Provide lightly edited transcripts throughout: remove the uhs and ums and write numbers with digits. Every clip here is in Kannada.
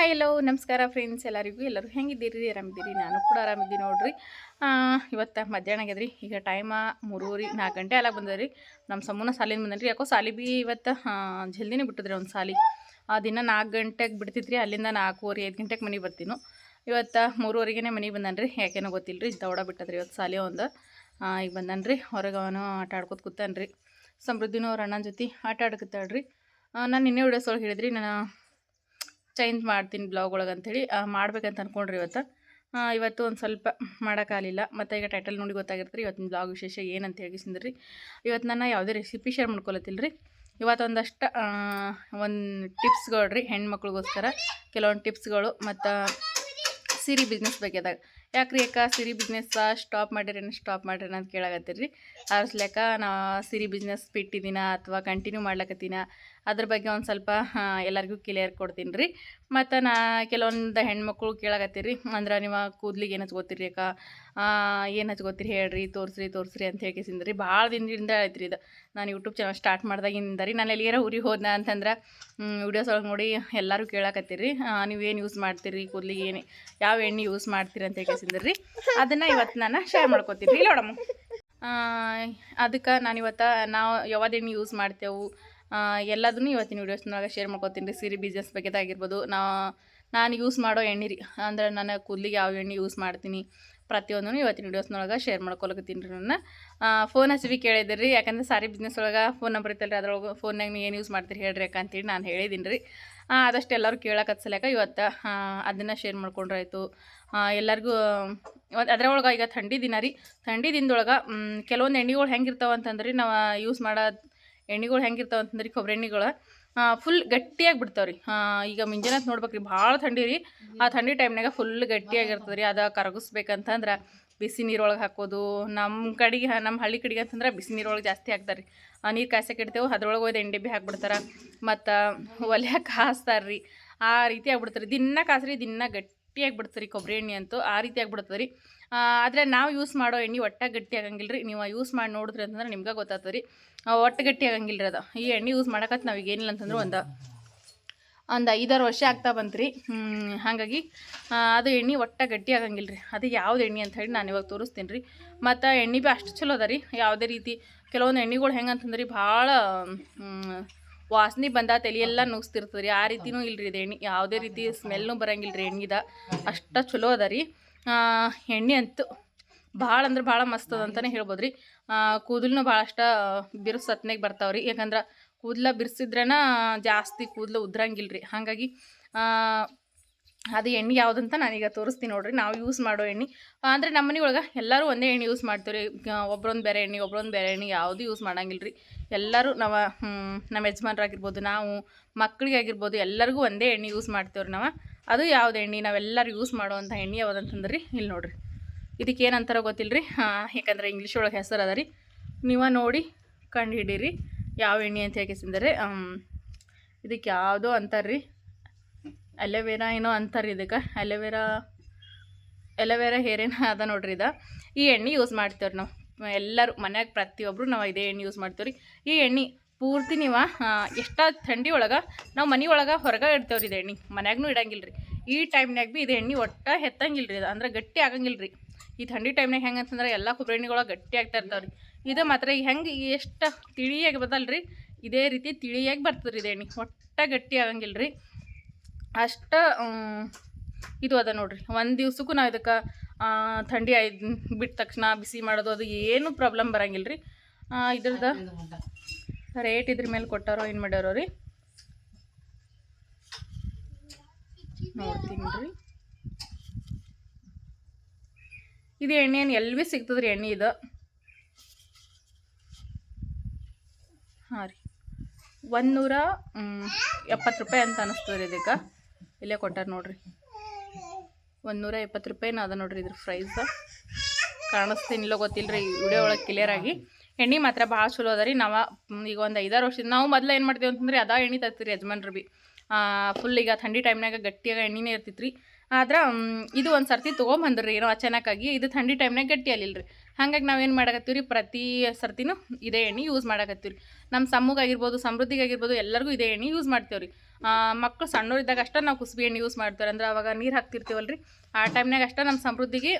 ಹಾಯ್ ಹಲೋ ನಮಸ್ಕಾರ ಫ್ರೆಂಡ್ಸ್ ಎಲ್ಲರೂ ಹೆಂಗಿದ್ದೀರಿ ಆರಾಮಿದ್ದೀರಿ ನಾನು ಕೂಡ ಆರಾಮಿದ್ದೀನಿ ನೋಡ್ರಿ ಇವತ್ತು ಮಧ್ಯಾಹ್ನ ಆಗ್ಯದ್ರಿ ಈಗ ಟೈಮ 3:30 ಗಂಟೆ ಅಲ್ಲ ಬಂದದ್ರಿ ನಮ್ಮ ಸಮ್ಮನ ಸಾಲಿನ ಬಂದನ್ರಿ ಯಾಕೋ ಸಾಲಿ ಬಿ ಇವತ್ತು ಜಲ್ದಿನೇ ಬಿಟ್ಟಿದ್ರಿ ಒಂದು ಸಾಲಿ ದಿನ 4 ಗಂಟೆಗೆ ಬಿಡ್ತಿದ್ರಿ ಅಲ್ಲಿಂದ 4:30 5 ಗಂಟೆಗೆ ಮನೆಗೆ ಬರ್ತೀನು ಇವತ್ತು 3:30ಗೆ ಮನೆಗೆ ಬಂದನ್ರಿ ಯಾಕೇನೋ ಗೊತ್ತಿಲ್ಲರಿ ದೌಡ ಬಿಟ್ಟದ್ರಿ ಇವತ್ತು ಸಾಲಿ ಒಂದು ಈಗ ಬಂದನ್ರಿ ಹೊರಗೆ ಅವನು ಆಟ ಆಡ್ಕೊತ ಕೂತಾನ್ರಿ ಸಮೃದ್ಧಿನೂ ಅವ್ರ ಅಣ್ಣನ ಜೊತೆ ಆಟ ಆಡ್ಕೊತಾಳ್ರಿ ನಾನು ನಿನ್ನೆ ವಿಡಿಯೋಸ್ ಒಳಗೆ ಹೇಳಿದ್ರಿ ನಾನು ಚೇಂಜ್ ಮಾಡ್ತೀನಿ ಬ್ಲಾಗ್ ಒಳಗೆ ಅಂಥೇಳಿ ಮಾಡ್ಬೇಕಂತ ಅಂದ್ಕೊಂಡ್ರಿ ಇವತ್ತು ಒಂದು ಸ್ವಲ್ಪ ಮಾಡೋಕ್ಕಾಗಲಿಲ್ಲ ಮತ್ತು ಈಗ ಟೈಟಲ್ ನೋಡಿ ಗೊತ್ತಾಗಿರ್ತೀರಿ ಇವತ್ತಿನ ಬ್ಲಾಗ್ ವಿಶೇಷ ಏನಂತ ಹೇಳಿಸಿದ್ರಿ ಇವತ್ತು ನಾನು ಯಾವುದೇ ರೆಸಿಪಿ ಶೇರ್ ಮಾಡ್ಕೊಳತ್ತಿಲ್ಲ ರೀ ಇವತ್ತು ಒಂದಷ್ಟು ಒಂದು ಟಿಪ್ಸ್ಗಳು ರೀ ಹೆಣ್ಮಕ್ಳಿಗೋಸ್ಕರ ಕೆಲವೊಂದು ಟಿಪ್ಸ್ಗಳು ಮತ್ತು ಸೀರೆ ಬಿಸ್ನೆಸ್ ಬಗ್ಗೆದಾಗ ಯಾಕ್ರಿ ಸೀರೆ ಬಿಸ್ನೆಸ್ ಸ್ಟಾಪ್ ಮಾಡಿರಿ ಅಂತ ಕೇಳಾಕತ್ತೀರಿ ಅರ್ಸ್ಲೆಕ್ಕ ನಾ ಸೀರೆ ಬಿಸ್ನೆಸ್ ಬಿಟ್ಟಿದ್ದೀನ ಅಥವಾ ಕಂಟಿನ್ಯೂ ಮಾಡ್ಲಕತ್ತೀನ ಅದ್ರ ಬಗ್ಗೆ ಒಂದು ಸ್ವಲ್ಪ ಎಲ್ಲರಿಗೂ ಕ್ಲಿಯರ್ ಕೊಡ್ತೀನಿ ರೀ ಮತ್ತು ಕೆಲವೊಂದು ಹೆಣ್ಮಕ್ಳು ಕೇಳಾಕತ್ತೀರಿ ಅಂದ್ರೆ ನೀವು ಕೂದಲಿಗೆ ಏನು ಹಚ್ಕೋತೀರಿ ಏನು ಹಚ್ಕೋತೀರಿ ಹೇಳ್ರಿ ತೋರಿಸ್ರಿ ಅಂತ ಹೇಳಿಸಿದ್ರಿ ಭಾಳ ದಿನದಿಂದ ಆಯ್ತು ಇದು ನಾನು ಯೂಟ್ಯೂಬ್ ಚಾನಲ್ ಸ್ಟಾರ್ಟ್ ಮಾಡ್ದಾಗಿಂದ ರೀ ನಾನು ಎಲ್ಲಿಗಾರ ಊರಿಗೆ ಹೋದ್ನ ಅಂತಂದ್ರೆ ವಿಡಿಯೋಸ್ ಒಳಗೆ ನೋಡಿ ಎಲ್ಲರೂ ಕೇಳಾಕತ್ತೀರಿ ನೀವೇನು ಯೂಸ್ ಮಾಡ್ತೀರಿ ಕೂದಲಿಗೆ ಏನು ಯಾವ ಎಣ್ಣೆ ಯೂಸ್ ಮಾಡ್ತೀರಿ ಅಂತ ಹೇಳಿಸಿದ್ರಿ ಅದನ್ನು ಇವತ್ತು ನಾನು ಶೇರ್ ಮಾಡ್ಕೋತೀನಿ ರೀ ನೋಡಮ್ಮ ಅದಕ್ಕೆ ನಾವು ಯಾವ್ದು ಎಣ್ಣೆ ಯೂಸ್ ಮಾಡ್ತೇವೆ ಎಲ್ಲದನ್ನು ಇವತ್ತಿನ ವೀಡಿಯೋಸ್ನಾಗ ಶೇರ್ ಮಾಡ್ಕೋತೀನಿ ರೀ ಸೀರೆ ಬಿಸ್ನೆಸ್ ಬಗ್ಗೆದಾಗಿರ್ಬೋದು ನಾನು ಯೂಸ್ ಮಾಡೋ ಎಣ್ಣೆ ರೀ ಅಂದ್ರೆ ನಾನು ಕೂದಲಿಗೆ ಯಾವ ಎಣ್ಣೆ ಯೂಸ್ ಮಾಡ್ತೀನಿ ಪ್ರತಿಯೊಂದೂ ಇವತ್ತಿನ ವೀಡಿಯೋಸ್ನೊಳಗೆ ಶೇರ್ ಮಾಡ್ಕೊಳಕತ್ತೀನಿ ರೀ ನನ್ನ ಫೋನ್ ಹಚ್ಚಿ ಕೇಳಿದ್ರಿ ರೀ ಯಾಕಂದ್ರೆ ಸಾರಿ ಬಿಸ್ನೆಸ್ ಒಳಗೆ ಫೋನ್ ನಂಬರ್ ಇತ್ತಲ್ಲ ಅದ್ರೊಳಗೆ ಫೋನ್ನಾಗ ನೀವು ಏನು ಯೂಸ್ ಮಾಡ್ತೀರಿ ಹೇಳ್ರಿ ಅಂತೇಳಿ ನಾನು ಹೇಳಿದ್ದೀನಿ ರೀ ಅದಷ್ಟು ಎಲ್ಲರೂ ಕೇಳಕತ್ಸಲ್ಯಾಕ ಇವತ್ತು ಅದನ್ನು ಶೇರ್ ಮಾಡ್ಕೊಂಡ್ರಾಯ್ತು ಎಲ್ಲರಿಗೂ ಅದ್ರೊಳಗೆ ಈಗ ಥಂಡಿ ದಿನ ರೀ ಥಂಡಿ ದಿನದೊಳಗೆ ಕೆಲವೊಂದು ಎಣ್ಣೆಗಳು ಹೆಂಗಿರ್ತಾವೆ ಅಂತಂದ್ರಿ ನಾವು ಯೂಸ್ ಮಾಡೋ ಎಣ್ಣೆಗಳು ಹೆಂಗಿರ್ತಾವೆ ಅಂತಂದ್ರಿ ಕೊಬ್ಬರಿ ಎಣ್ಣೆಗಳು ಫುಲ್ ಗಟ್ಟಿಯಾಗಿ ಬಿಡ್ತಾವೆ ರೀ ಈಗ ಮುಂಜಾನೆ ನೋಡ್ಬೇಕ್ರಿ ಭಾಳ ಥಂಡಿ ರೀ ಆ ಥಂಡಿ ಟೈಮ್ನಾಗ ಫುಲ್ ಗಟ್ಟಿಯಾಗಿರ್ತದೆ ರೀ ಅದು ಕರಗಿಸ್ಬೇಕಂತಂದ್ರೆ ಬಿಸಿ ನೀರೊಳಗೆ ಹಾಕೋದು ನಮ್ಮ ಹಳ್ಳಿ ಕಡೆಗೆ ಅಂತಂದ್ರೆ ಬಿಸಿ ನೀರೊಳಗೆ ಜಾಸ್ತಿ ಹಾಕ್ತಾರೆ ರೀ ನೀರು ಕಾಯ್ಸಕ್ಕೆ ಇಡ್ತೇವೆ ಅದ್ರೊಳಗೆ ಹೋಯ್ದು ಎಣ್ಣೆ ಬಿ ಹಾಕ್ಬಿಡ್ತಾರೆ ಮತ್ತು ಒಲೆ ಕಾಸ್ತಾರೆ ರೀ ಆ ರೀತಿ ಆಗ್ಬಿಡ್ತಾರೆ ದಿನ ಕಾಸ್ರಿ ದಿನ ಗಟ್ಟಿಯಾಗಿ ಬಿಡ್ತಾರೆ ರೀ ಕೊಬ್ಬರಿ ಎಣ್ಣೆ ಅಂತೂ ಆ ರೀತಿ ಆಗ್ಬಿಡ್ತದೆ ರೀ ಆದರೆ ನಾವು ಯೂಸ್ ಮಾಡೋ ಎಣ್ಣೆ ಒಟ್ಟಾಗಿ ಗಟ್ಟಿ ಆಗಂಗಿಲ್ಲ ರೀ ನೀವು ಯೂಸ್ ಮಾಡಿ ನೋಡಿದ್ರಿ ಅಂತಂದ್ರೆ ನಿಮ್ಗೆ ಗೊತ್ತಾಗ್ತದೆ ರೀ ಒಟ್ಟು ಗಟ್ಟಿ ಆಗಂಗಿಲ್ಲ ರೀ ಅದು ಈ ಎಣ್ಣೆ ಯೂಸ್ ಮಾಡೋಕತ್ತು ನಾವೀಗ ಏನಿಲ್ಲ ಅಂತಂದ್ರೆ ಒಂದು 5-6 ವರ್ಷ ಆಗ್ತಾ ಬಂತು ರೀ ಹಾಗಾಗಿ ಅದು ಎಣ್ಣೆ ಒಟ್ಟಾಗಿ ಗಟ್ಟಿ ಆಗಂಗಿಲ್ಲ ರೀ ಅದು ಯಾವ್ದು ಎಣ್ಣೆ ಅಂತ ಹೇಳಿ ನಾನು ಇವಾಗ ತೋರಿಸ್ತೀನಿ ರೀ ಮತ್ತು ಎಣ್ಣೆ ಭೀ ಅಷ್ಟು ಚಲೋ ಅದ ರೀ ಯಾವುದೇ ರೀತಿ ಕೆಲವೊಂದು ಎಣ್ಣೆಗಳು ಹೆಂಗೆ ಅಂತಂದ್ರೆ ರೀ ಭಾಳ ವಾಸನೆ ಬಂದ ತಲೆಯೆಲ್ಲ ನುಗ್ಸ್ತಿರ್ತದೆ ರೀ ಆ ರೀತಿನೂ ಇಲ್ಲ ರೀ ಇದು ಎಣ್ಣೆ ಯಾವುದೇ ರೀತಿ ಸ್ಮೆಲ್ನೂ ಬರೋಂಗಿಲ್ಲ ರೀ ಎಣ್ಣೆದ ಅಷ್ಟು ಚಲೋ ಅದ ರೀ ಎಣ್ಣೆ ಅಂತೂ ಭಾಳ ಅಂದ್ರೆ ಭಾಳ ಮಸ್ತ್ ಅದ ಅಂತಲೇ ಹೇಳ್ಬೋದು ರೀ ಕೂದಲೂ ಭಾಳಷ್ಟು ಬಿರುಸು ಸತ್ನಾಗ ಬರ್ತಾವೆ ರೀ ಯಾಕಂದ್ರೆ ಕೂದಲ ಬಿರ್ಸಿದ್ರೇನ ಜಾಸ್ತಿ ಕೂದಲು ಉದ್ರಂಗಿಲ್ಲ ರೀ ಹಾಗಾಗಿ ಅದು ಎಣ್ಣೆ ಯಾವುದಂತ ನಾನೀಗ ತೋರಿಸ್ತೀನಿ ನೋಡಿರಿ ನಾವು ಯೂಸ್ ಮಾಡೋ ಎಣ್ಣೆ ಅಂದರೆ ನಮ್ಮ ಮನೆ ಒಳಗೆ ಎಲ್ಲರೂ ಒಂದೇ ಎಣ್ಣೆ ಯೂಸ್ ಮಾಡ್ತೀವಿ ರೀ ಒಬ್ರೊಂದು ಬೇರೆ ಎಣ್ಣೆ ಯಾವುದೂ ಯೂಸ್ ಮಾಡಂಗಿಲ್ಲ ರೀ ಎಲ್ಲರೂ ನಮ್ಮ ಯಜಮಾನ್ರಾಗಿರ್ಬೋದು ನಾವು ಮಕ್ಕಳಿಗಾಗಿರ್ಬೋದು ಎಲ್ಲರಿಗೂ ಒಂದೇ ಎಣ್ಣೆ ಯೂಸ್ ಮಾಡ್ತೇವ್ರಿ ನಾವು ಅದು ಯಾವ್ದು ಎಣ್ಣೆ ನಾವೆಲ್ಲರೂ ಯೂಸ್ ಮಾಡುವಂಥ ಎಣ್ಣೆ ಯಾವುದಂತಂದ್ರೆ ರೀ ಇಲ್ಲಿ ನೋಡಿರಿ ಇದಕ್ಕೆ ಏನಂತಾರೋ ಗೊತ್ತಿಲ್ಲ ರೀ ಯಾಕಂದ್ರೆ ಇಂಗ್ಲೀಷ್ ಒಳಗೆ ಹೆಸರು ಅದ ರೀ ನೀವು ನೋಡಿ ಕಂಡು ಹಿಡೀರಿ ಯಾವ ಎಣ್ಣೆ ಅಂತ ಹೇಳಿಸಿದರೆ ಇದಕ್ಕೆ ಯಾವುದೋ ಅಂತಾರೆ ರೀ ಅಲೋವೆರಾ ಏನೋ ಅಂತಾರೆ ಇದಕ್ಕೆ ಅಲೋವೆರಾ ಹೇರ್ ಏನೋ ಅದ ನೋಡ್ರಿ ಈ ಎಣ್ಣೆ ಯೂಸ್ ಮಾಡ್ತೇವ್ರಿ ನಾವು ಎಲ್ಲರೂ ಮನ್ಯಾಗ ಪ್ರತಿಯೊಬ್ಬರು ನಾವು ಇದೇ ಎಣ್ಣೆ ಯೂಸ್ ಮಾಡ್ತೇವೆ ರೀ ಈ ಎಣ್ಣೆ ಪೂರ್ತಿ ನೀವು ಎಷ್ಟ ಥಂಡಿ ಒಳಗೆ ನಾವು ಮನೆ ಒಳಗೆ ಹೊರಗೆ ಇಡ್ತೇವ್ರಿ ಇದು ಎಣ್ಣೆ ಮನ್ಯಾಗೂ ಇಡಂಗಿಲ್ಲ ರೀ ಈ ಟೈಮ್ನಾಗ ಭೀ ಇದು ಎಣ್ಣೆ ಒಟ್ಟು ಹೆತ್ತಂಗಿಲ್ಲ ರೀ ಅಂದ್ರೆ ಗಟ್ಟಿ ಆಗಂಗಿಲ್ಲ ರೀ ಈ ಥಂಡಿ ಟೈಮ್ನಾಗ ಹೆಂಗೆ ಅಂತಂದ್ರೆ ಎಲ್ಲ ಕೊಬ್ಬರಿ ಎಣ್ಣೆಗಳು ಗಟ್ಟಿ ಆಗ್ತಾ ಇರ್ತಾವೆ ರೀ ಇದು ಮಾತ್ರ ಹೆಂಗೆ ಎಷ್ಟು ತಿಳಿಯಾಗಿ ಬದಲ್ಲ ರೀ ಇದೇ ರೀತಿ ತಿಳಿಯಾಗಿ ಬರ್ತದೆ ರೀ ಇದು ಎಣ್ಣೆ ಒಟ್ಟು ಗಟ್ಟಿ ಆಗಂಗಿಲ್ಲ ರೀ ಅಷ್ಟು ಇದು ಅದ ನೋಡ್ರಿ ಒಂದು ದಿವ್ಸಕ್ಕೂ ನಾವು ಇದಕ್ಕೆ ಥಂಡಿ ಬಿಟ್ಟ ತಕ್ಷಣ ಬಿಸಿ ಮಾಡೋದು ಅದು ಏನೂ ಪ್ರಾಬ್ಲಮ್ ಬರೋಂಗಿಲ್ಲ ರೀ ಇದ್ರದ್ದು ರೇಟ್ ಇದ್ರ ಮೇಲೆ ಕೊಟ್ಟಾರೋ ಏನು ಮಾಡ್ಯಾರೋ ರೀ ನೋಡ್ತೀನಿ ರೀ ಇದು ಎಣ್ಣೆ ಏನು ಎಲ್ಲಿ ಭೀ ಸಿಗ್ತದೆ ರೀ ಎಣ್ಣೆ ಇದು ಹಾಂ ರೀ 170 ರೂಪಾಯಿ ಅಂತ ಅನ್ನಿಸ್ತದೆ ರೀ ಇದಕ್ಕೆ ಇಲ್ಲೇ ಕೊಟ್ಟಾರ ನೋಡ್ರಿ 170 ರೂಪಾಯಿನ ಅದ ನೋಡ್ರಿ ಇದ್ರ ಪ್ರೈಸ್ ಕಾಣಿಸ್ತೀನಿಲ್ಲೋ ಗೊತ್ತಿಲ್ಲ ರೀ ವಿಡಿಯೋ ಒಳಗೆ ಕ್ಲಿಯರಾಗಿ ಎಣ್ಣೆ ಮಾತ್ರ ಭಾಳ ಚಲೋ ಅದ ರೀ ನಾವು ಈಗ ಒಂದು 5-6 ವರ್ಷದಿಂದ ನಾವು ಮೊದಲು ಏನು ಮಾಡ್ತೀವಿ ಅಂತಂದ್ರೆ ಅದ ಎಣ್ಣೆ ತರ್ತೀರಿ ಯಜಮಾನ್ರು ಭೀ ಫುಲ್ ಈಗ ಥಂಡಿ ಟೈಮ್ನಾಗ ಗಟ್ಟಿಯಾಗ ಎಣ್ಣೆನೇ ಇರ್ತಿತ್ತು ರೀ ಆದ್ರೆ ಇದು ಒಂದು ಸರ್ತಿ ತೊಗೊಂಬಂದ್ರಿ ಏನೋ ಅಚಾನಕ್ಕಾಗಿ ಇದು ಥಂಡಿ ಟೈಮ್ನಾಗ ಗಟ್ಟಿ ಅಲ್ಲಿಲ್ಲ ರೀ ಹಾಗಾಗಿ ನಾವೇನು ಮಾಡಕತ್ತೀವಿ ರೀ ಪ್ರತಿ ಸರ್ತಿನೂ ಇದೇ ಎಣ್ಣೆ ಯೂಸ್ ಮಾಡಕತ್ತೀವಿ ರೀ ನಮ್ಮ ಸಮ್ಮಗಾಗಿರ್ಬೋದು ಸಮೃದ್ಧಿಗಾಗಿರ್ಬೋದು ಎಲ್ಲರಿಗೂ ಇದೇ ಎಣ್ಣೆ ಯೂಸ್ ಮಾಡ್ತೇವೆ ರೀ ಮಕ್ಕಳು ಸಣ್ಣವರಿದ್ದಾಗ ಅಷ್ಟೇ ನಾವು ಕುಸುಬೆ ಎಣ್ಣೆ ಯೂಸ್ ಮಾಡ್ತಾರೆ. ಅಂದ್ರೆ ಅವಾಗ ನೀರು ಹಾಕ್ತಿರ್ತೀವಲ್ಲ ರೀ, ಆ ಟೈಮ್ನಾಗ ಅಷ್ಟೇ ನಮ್ಮ ಸಮೃದ್ಧಿಗೆ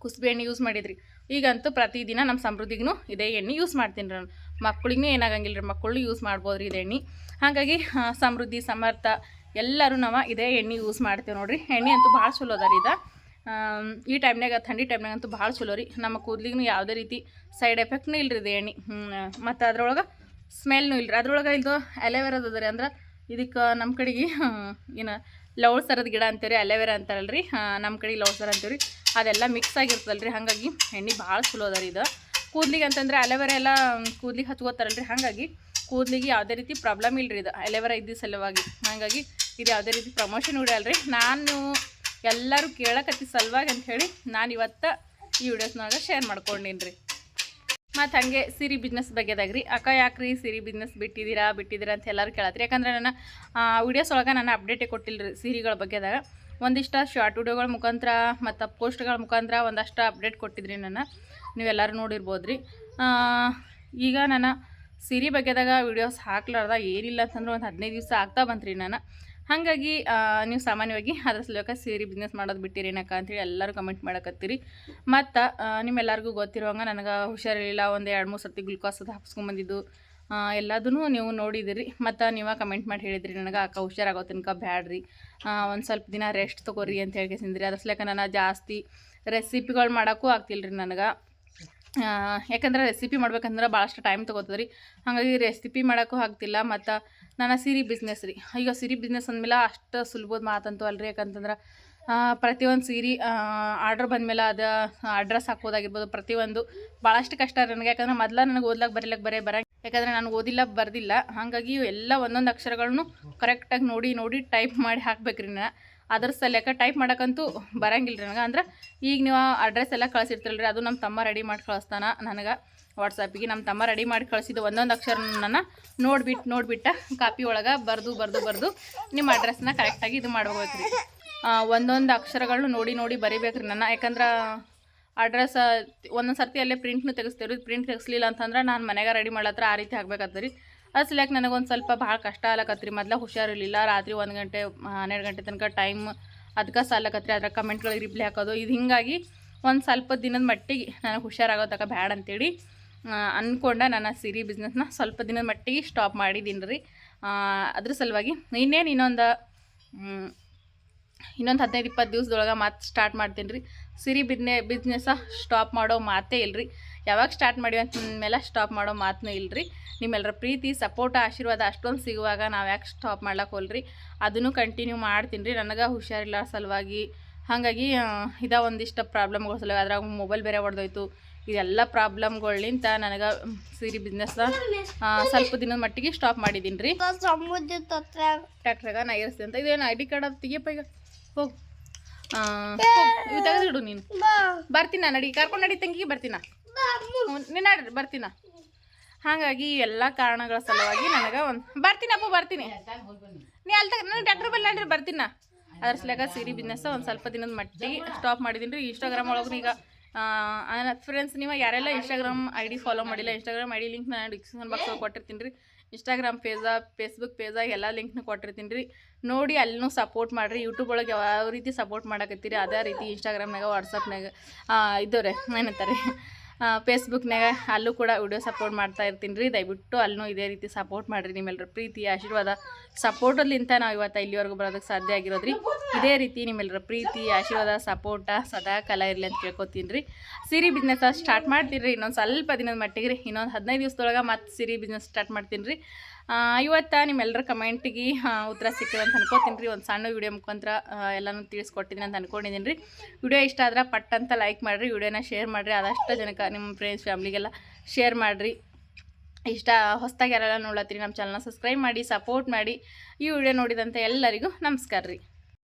ಕುಸುಬೆ ಎಣ್ಣೆ ಯೂಸ್ ಮಾಡಿದ್ರಿ. ಈಗಂತೂ ಪ್ರತಿದಿನ ನಮ್ಮ ಸಮೃದ್ಧಿಗೂ ಇದೇ ಎಣ್ಣೆ ಯೂಸ್ ಮಾಡ್ತೀನಿ ರೀ ನಾನು. ಮಕ್ಕಳಿಗೂ ಏನಾಗಂಗಿಲ್ಲ ರೀ, ಮಕ್ಕಳು ಯೂಸ್ ಮಾಡ್ಬೋದು ರೀ ಇದು ಎಣ್ಣೆ. ಹಾಗಾಗಿ ಸಮೃದ್ಧಿ ಸಮರ್ಥ ಎಲ್ಲರೂ ನಾವು ಇದೇ ಎಣ್ಣೆ ಯೂಸ್ ಮಾಡ್ತೇವೆ ನೋಡಿರಿ. ಎಣ್ಣೆ ಅಂತೂ ಭಾಳ ಚಲೋ ಅದ ರೀ ಇದು. ಈ ಟೈಮ್ನಾಗ ಥಂಡಿ ಟೈಮ್ನಾಗ ಅಂತೂ ಭಾಳ ಚಲೋ ರೀ. ನಮ್ಮ ಕೂದಲಿಗೂ ಯಾವುದೇ ರೀತಿ ಸೈಡ್ ಎಫೆಕ್ಟ್ನೂ ಇಲ್ಲರಿ ಇದು ಎಣ್ಣೆ. ಮತ್ತು ಅದ್ರೊಳಗೆ ಸ್ಮೆಲ್ನೂ ಇಲ್ಲರಿ. ಅದ್ರೊಳಗೆ ಇದು ಅಲೆವೆರಾದ ಅದ ರೀ. ಅಂದ್ರೆ ಇದಕ್ಕೆ ನಮ್ಮ ಕಡೆಗೆ ಏನು ಲವಳ ಸರದ ಗಿಡ ಅಂತೀವಿ ರೀ, ಅಲೆವೆರಾ ಅಂತಾರಲ್ಲ ರೀ, ನಮ್ಮ ಕಡೆಗೆ ಲವಳ ಸರ ಅಂತೀವಿ ರೀ. ಅದೆಲ್ಲ ಮಿಕ್ಸ್ ಆಗಿರ್ತದಲ್ಲ ರೀ. ಹಾಗಾಗಿ ಎಣ್ಣೆ ಭಾಳ ಚಲೋ ಅದ ರೀ ಇದು ಕೂದಲಿಗೆ. ಅಂತಂದರೆ ಅಲೆವೆರಾ ಎಲ್ಲ ಕೂದಲಿಗೆ ಹಚ್ಕೋತಾರಲ್ಲ ರೀ. ಹಾಗಾಗಿ ಕೂದಲಿಗೆ ಯಾವುದೇ ರೀತಿ ಪ್ರಾಬ್ಲಮ್ ಇಲ್ಲರಿ ಇದು ಅಲೆವೆರಾ ಇದ್ದ ಸಲುವಾಗಿ. ಹಾಗಾಗಿ ಇದು ಯಾವುದೇ ರೀತಿ ಪ್ರಮೋಷನ್ ವಿಡಿಯೋ ರೀ. ನಾನು ಎಲ್ಲರೂ ಕೇಳಕತ್ತಿ ಸಲುವಾಗಿ ಅಂಥೇಳಿ ನಾನು ಇವತ್ತು ಈ ವಿಡಿಯೋಸ್ನಾಗ ಶೇರ್ ಮಾಡ್ಕೊಂಡೀನಿ ರೀ. ಮತ್ತು ಹಾಗೆ ಸೀರೆ ಬಿಸ್ನೆಸ್ ಬಗ್ಗೆದಾಗ ರೀ, ಅಕ್ಕ ಯಾಕ್ರಿ ಸೀರೆ ಬಿಸ್ನೆಸ್ ಬಿಟ್ಟಿದ್ದೀರಾ ಅಂತ ಎಲ್ಲರೂ ಕೇಳತ್ರಿ. ಯಾಕಂದ್ರೆ ನಾನು ವಿಡಿಯೋಸ್ ಒಳಗೆ ನಾನು ಅಪ್ಡೇಟೇ ಕೊಟ್ಟಿಲ್ಲ ರೀ ಸೀರೆಗಳ ಬಗ್ಗೆದಾಗ. ಒಂದಿಷ್ಟು ಶಾರ್ಟ್ ವಿಡಿಯೋಗಳ ಮುಖಾಂತರ ಮತ್ತು ಪೋಸ್ಟ್ಗಳ ಮುಖಾಂತರ ಒಂದಷ್ಟು ಅಪ್ಡೇಟ್ ಕೊಟ್ಟಿದ್ರಿ ನಾನು, ನೀವೆಲ್ಲರೂ ನೋಡಿರ್ಬೋದು ರೀ. ಈಗ ನಾನು ಸೀರೆ ಬಗ್ಗೆದಾಗ ವೀಡಿಯೋಸ್ ಹಾಕ್ಲಾರ್ದ ಏನಿಲ್ಲ ಅಂತಂದ್ರೆ ಒಂದು 15 ದಿವಸ ಆಗ್ತಾ ಬಂತ್ರಿ ನಾನು. ಹಾಗಾಗಿ ನೀವು ಸಾಮಾನ್ಯವಾಗಿ ಅದ್ರ ಸಲುವಾಗಿ ಸೀರೆ ಬಿಸ್ನೆಸ್ ಮಾಡೋದು ಬಿಟ್ಟಿರೇನಕ್ಕ ಅಂತೇಳಿ ಎಲ್ಲರೂ ಕಮೆಂಟ್ ಮಾಡಕತ್ತೀರಿ. ಮತ್ತು ನಿಮ್ಮೆಲ್ಲರಿಗೂ ಗೊತ್ತಿರುವಂಗೆ ನನಗೆ ಹುಷಾರಿರಲಿಲ್ಲ, ಒಂದು 2-3 ಸರ್ತಿ ಗ್ಲುಕೋಸ್ ಅದು ಹಾಕ್ಸ್ಕೊಂಬಂದಿದ್ದು ಎಲ್ಲದೂ ನೀವು ನೋಡಿದಿರಿ. ಮತ್ತು ನೀವು ಕಮೆಂಟ್ ಮಾಡಿ ಹೇಳಿದ್ರಿ ನನಗೆ, ಅಕ್ಕ ಹುಷಾರಾಗೋ ತನಕ ಬ್ಯಾಡ್ರಿ, ಒಂದು ಸ್ವಲ್ಪ ದಿನ ರೆಸ್ಟ್ ತೊಗೋರಿ ಅಂತ ಹೇಳ್ಕೇಸಿಂದ್ರಿ. ಅದ್ರ ಸಲುವಾಗಿ ನಾನು ಜಾಸ್ತಿ ರೆಸಿಪಿಗಳು ಮಾಡೋಕ್ಕೂ ಆಗ್ತಿಲ್ಲ ರೀ ನನಗೆ. ಯಾಕಂದ್ರೆ ರೆಸಿಪಿ ಮಾಡ್ಬೇಕಂದ್ರೆ ಭಾಳಷ್ಟು ಟೈಮ್ ತೊಗೋತದೆ ರೀ. ಹಾಗಾಗಿ ರೆಸಿಪಿ ಮಾಡೋಕ್ಕೂ ಆಗ್ತಿಲ್ಲ. ಮತ್ತು ನಾನು ಸೀರೆ ಬಿಸ್ನೆಸ್ ರೀ. ಈಗ ಸೀರೆ ಬಿಸ್ನೆಸ್ ಅಂದಮೇಲೆ ಅಷ್ಟು ಸುಲಭದ ಮಾತಂತೂ ಅಲ್ರಿ. ಯಾಕಂತಂದ್ರೆ ಪ್ರತಿಯೊಂದು ಸೀರೆ ಆರ್ಡ್ರ್ ಬಂದಮೇಲೆ ಅದು ಅಡ್ರೆಸ್ ಹಾಕೋದಾಗಿರ್ಬೋದು, ಪ್ರತಿಯೊಂದು ಭಾಳಷ್ಟು ಕಷ್ಟ ರೀ ನನಗೆ. ಯಾಕಂದ್ರೆ ಮೊದಲು ನನಗೆ ಓದ್ಲಾಕ ಬರೀ ಯಾಕಂದರೆ ನಾನು ಓದಿಲ್ಲ ಬರ್ದಿಲ್ಲ. ಹಾಗಾಗಿ ಎಲ್ಲ ಒಂದೊಂದು ಅಕ್ಷರಗಳನ್ನು ಕರೆಕ್ಟಾಗಿ ನೋಡಿ ಟೈಪ್ ಮಾಡಿ ಹಾಕ್ಬೇಕ್ರಿ ನಾನು. ಅದ್ರ ಸಲಕ ಟೈಪ್ ಮಾಡೋಕ್ಕಂತೂ ಬರಂಗಿಲ್ಲ ರೀ ನನಗೆ. ಅಂದ್ರೆ ಈಗ ನೀವು ಅಡ್ರೆಸ್ ಎಲ್ಲ ಕಳಿಸಿರ್ತಿರಲ್ರಿ, ಅದು ನಮ್ಮ ತಮ್ಮ ರೆಡಿ ಮಾಡಿ ಕಳಿಸ್ತಾನೆ ನನಗೆ ವಾಟ್ಸಪ್ಪಿಗೆ. ನಮ್ಮ ತಮ್ಮ ರೆಡಿ ಮಾಡಿ ಕಳಿಸಿದ್ದು ಒಂದೊಂದು ಅಕ್ಷರ ನಾನು ನೋಡ್ಬಿಟ್ಟು ಕಾಪಿ ಒಳಗೆ ಬರೆದು ನಿಮ್ಮ ಅಡ್ರೆಸ್ನ ಕರೆಕ್ಟಾಗಿ ಇದು ಮಾಡ್ಬೇಕು ರೀ. ಒಂದೊಂದು ಅಕ್ಷರಗಳು ನೋಡಿ ಬರಿಬೇಕ್ರಿ ನಾನು. ಯಾಕಂದ್ರೆ ಅಡ್ರೆಸ್ ಒಂದೊಂದು ಸರ್ತಿ ಅಲ್ಲೇ ಪ್ರಿಂಟ್ನು ತೆಗಿಸ್ತೇವೆ. ಪ್ರಿಂಟ್ ತೆಗಿಸ್ಲಿಲ್ಲ ಅಂತಂದ್ರೆ ನಾನು ಮನೆಗೆ ರೆಡಿ ಮಾಡ್ಲತ್ರ ಆ ರೀತಿ ಆಗ್ಬೇಕಾಗ್ತದೆ ರೀ. ಅದು ಸಲಕ್ಕೆ ನನಗೊಂದು ಸ್ವಲ್ಪ ಭಾಳ ಕಷ್ಟ ಆಗ್ಲಕತ್ರಿ. ಮೊದಲು ಹುಷಾರಿರಲಿಲ್ಲ, ರಾತ್ರಿ 1 ಗಂಟೆ 12 ಗಂಟೆ ತನಕ ಟೈಮ್ ಅದಕ್ಕೆ ಸಾಲಕತ್ರಿ. ಅದ್ರ ಕಮೆಂಟ್ಗಳಿಗೆ ರಿಪ್ಲೈ ಹಾಕೋದು ಇದು ಹಿಂಗಾಗಿ ಒಂದು ಸ್ವಲ್ಪ ದಿನದ ಮಟ್ಟಿಗೆ ನನಗೆ ಹುಷಾರಾಗೋ ತನಕ ಬ್ಯಾಡ ಅಂತೇಳಿ ಅಂದ್ಕೊಂಡ ನಾನು ಸೀರೆ ಬಿಸ್ನೆಸ್ನ ಸ್ವಲ್ಪ ದಿನದ ಮಟ್ಟಿಗೆ ಸ್ಟಾಪ್ ಮಾಡಿದ್ದೀನಿ ರೀ. ಅದ್ರ ಸಲುವಾಗಿ ಇನ್ನೊಂದು 15-20 ದಿವಸದೊಳಗೆ ಮತ್ತೆ ಸ್ಟಾರ್ಟ್ ಮಾಡ್ತೀನಿ ರೀ. ಸೀರೆ ಬಿಸ್ನೆಸ್ಸ ಸ್ಟಾಪ್ ಮಾಡೋ ಮಾತೇ ಇಲ್ಲರಿ. ಯಾವಾಗ ಸ್ಟಾರ್ಟ್ ಮಾಡಿವಿ ಅಂತಂದಮೇಲೆ ಸ್ಟಾಪ್ ಮಾಡೋ ಮಾತೂ ಇಲ್ಲರಿ. ನಿಮ್ಮೆಲ್ಲರ ಪ್ರೀತಿ ಸಪೋರ್ಟ್ ಆಶೀರ್ವಾದ ಅಷ್ಟೊಂದು ಸಿಗುವಾಗ ನಾವು ಯಾಕೆ ಸ್ಟಾಪ್ ಮಾಡ್ಲಕ್ಕೆ ಹೋಲ್ರಿ, ಅದನ್ನು ಕಂಟಿನ್ಯೂ ಮಾಡ್ತೀನಿ ರೀ. ನನಗೆ ಹುಷಾರಿಲ್ಲ ಸಲುವಾಗಿ. ಹಾಗಾಗಿ ಒಂದಿಷ್ಟು ಪ್ರಾಬ್ಲಮ್ಗಳ ಸಲುವಾಗಿ ಅದ್ರಾಗ ಮೊಬೈಲ್ ಬೇರೆ ಹೊಡೆದೋಯ್ತು. ಇದೆಲ್ಲ ಪ್ರಾಬ್ಲಮ್ಗಳಿಂದ ನನಗೆ ಸೀರೆ ಬಿಸ್ನೆಸ್ನ ಸ್ವಲ್ಪ ದಿನದ ಮಟ್ಟಿಗೆ ಸ್ಟಾಪ್ ಮಾಡಿದ್ದೀನಿ ರೀ. ಟ್ಯಾಕ್ಟ್ರಾಗ ನಾ ಇರಿಸ್ತೀನಿ ಅಂತ. ಇದೇನು ID ಕಾರ್ಡ್ ಅದು ತೆಗಿಯಪ್ಪ, ಈಗ ಹೋಗಿ ಇವು ತೆಗೆದಿಡು ನೀನು. ಬರ್ತೀನ ನಡಿ, ಕರ್ಕೊಂಡು ನಡಿ ತಂಗಿಗೆ ಬರ್ತೀನ, ನೀನು ನಡ್ರಿ ಬರ್ತೀನ. ಹಾಗಾಗಿ ಎಲ್ಲ ಕಾರಣಗಳ ಸಲುವಾಗಿ ನನಗೆ ಬರ್ತೀನಿ ನೀ ಅಲ್ಲಿ ನನಗೆ ಡಾಕ್ಟ್ರ್ ಬಲ್ಲಿ ನಡ್ರಿ ಬರ್ತೀನ. ಅದ್ರ ಸಲುವಾಗ ಸೀರೆ ಬಿಸ್ನೆಸ್ ಒಂದು ಸ್ವಲ್ಪ ದಿನದ ಮಟ್ಟಿಗೆ ಸ್ಟಾಪ್ ಮಾಡಿದ್ದೀನಿ ರೀ. ಇನ್ಸ್ಟಾಗ್ರಾಮ್ ಒಳಗೂ ಈಗ ಫ್ರೆಂಡ್ಸ್, ನೀವು ಯಾರೆಲ್ಲ ಇನ್ಸ್ಟಾಗ್ರಾಮ್ ID ಫಾಲೋ ಮಾಡಿಲ್ಲ, ಇನ್ಸ್ಟಾಗ್ರಾಮ್ ID ಲಿಂಕ್ ನಾನು ಡಿಸ್ಕ್ರಿಪ್ಷನ್ ಬಾಕ್ಸಲ್ಲಿ ಕೊಟ್ಟಿರ್ತೀನಿ ರೀ. ಇನ್ಸ್ಟಾಗ್ರಾಮ್ ಫೇಸ್ಬುಕ್ ಪೇಜಾಗ ಎಲ್ಲ ಲಿಂಕ್ನ ಕೊಟ್ಟಿರ್ತೀನಿ ರೀ. ನೋಡಿ ಅಲ್ಲೂ ಸಪೋರ್ಟ್ ಮಾಡಿರಿ. ಯೂಟ್ಯೂಬ್ ಒಳಗೆ ಯಾವ ರೀತಿ ಸಪೋರ್ಟ್ ಮಾಡಕತ್ತೀರಿ ಅದೇ ರೀತಿ ಇನ್ಸ್ಟಾಗ್ರಾಮ್ನಾಗ, ವಾಟ್ಸಪ್ನಾಗ ಇದ್ದವ್ರೆ ಏನಂತಾರೆ ಫೇಸ್ಬುಕ್ನಾಗ ಅಲ್ಲೂ ಕೂಡ ವಿಡಿಯೋಸ್ ಅಪ್ಲೋಡ್ ಮಾಡ್ತಾ ಇರ್ತೀನಿ ರೀ. ದಯವಿಟ್ಟು ಅಲ್ಲೂ ಇದೇ ರೀತಿ ಸಪೋರ್ಟ್ ಮಾಡಿರಿ. ನಿಮ್ಮೆಲ್ಲರ ಪ್ರೀತಿ ಆಶೀರ್ವಾದ ಸಪೋರ್ಟಲ್ಲಿಂತ ನಾವು ಇವತ್ತು ಇಲ್ಲಿವರೆಗೂ ಬರೋದಕ್ಕೆ ಸಾಧ್ಯ ಆಗಿರೋದು ರೀ. ಇದೇ ರೀತಿ ನಿಮ್ಮೆಲ್ಲರ ಪ್ರೀತಿ ಆಶೀರ್ವಾದ ಸಪೋರ್ಟ ಸದಾ ಕಾಲ ಇರಲಿ ಅಂತ ಕೇಳ್ಕೊತೀನಿ ರೀ. ಸೀರೆ ಬಿಸ್ನೆಸ್ ಸ್ಟಾರ್ಟ್ ಮಾಡ್ತೀನಿ ರೀ ಇನ್ನೊಂದು ಸ್ವಲ್ಪ ದಿನದ ಮಟ್ಟಿಗೆ ರೀ. ಇನ್ನೊಂದು 15 ದಿವಸದೊಳಗೆ ಮತ್ತೆ ಸೀರೆ ಬಿಸ್ನೆಸ್ ಸ್ಟಾರ್ಟ್ ಮಾಡ್ತೀನಿ ರೀ. ಇವತ್ತು ನಿಮ್ಮೆಲ್ಲರ ಕಮೆಂಟಿಗೆ ಉತ್ತರ ಸಿಕ್ಕಿದೆ ಅಂತ ಅನ್ಕೋತೀನಿ ರೀ. ಒಂದು ಸಣ್ಣ ವಿಡಿಯೋ ಮುಖಾಂತರ ಎಲ್ಲನೂ ತಿಳಿಸ್ಕೊಟ್ಟಿದ್ದೀನಿ ಅಂತ ಅಂದ್ಕೊಂಡಿದ್ದೀನಿ ರೀ. ವಿಡಿಯೋ ಇಷ್ಟ ಆದ್ರೆ ಪಟ್ಟಂತ ಲೈಕ್ ಮಾಡಿರಿ, ವಿಡಿಯೋನ ಶೇರ್ ಮಾಡಿರಿ. ಅದಷ್ಟು ಜನಕ್ಕೆ ನಿಮ್ಮ ಫ್ರೆಂಡ್ಸ್ ಫ್ಯಾಮ್ಲಿಗೆಲ್ಲ ಶೇರ್ ಮಾಡಿರಿ. ಇಷ್ಟ ಹೊಸದಾಗಿ ಯಾರೆಲ್ಲ ನೋಡ್ಲತ್ತೀರಿ ನಮ್ಮ ಚಾನಲ್ನ ಸಬ್ಸ್ಕ್ರೈಬ್ ಮಾಡಿ ಸಪೋರ್ಟ್ ಮಾಡಿ. ಈ ವಿಡಿಯೋ ನೋಡಿದಂಥ ಎಲ್ಲರಿಗೂ ನಮಸ್ಕಾರ ರೀ.